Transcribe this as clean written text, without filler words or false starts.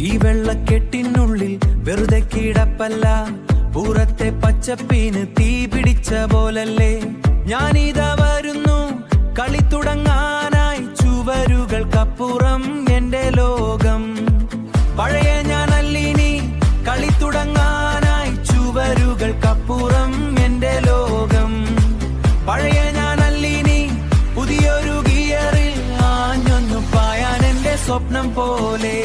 ഈ വെള്ളക്കെട്ടിനുള്ളിൽ വെറുതെ കിടപ്പല്ല, പുറത്തെ പച്ചപ്പിന് തീ പിടിച്ച പോലല്ലേ. ഞാനിതാ വരുന്നു കളി തുടങ്ങാനായി, ചുവരുകൾക്കപ്പുറം എന്റെ ലോകം. പഴയ ഞാനല്ലിനി കളി തുടങ്ങാനായി, ചുവരുകൾക്കപ്പുറം എന്റെ ലോകം. പഴയ ഞാനല്ലിനി പുതിയൊരു ഗിയറിൽ ആഞ്ഞൊന്നു പായാൻ എന്റെ സ്വപ്നം പോലെ.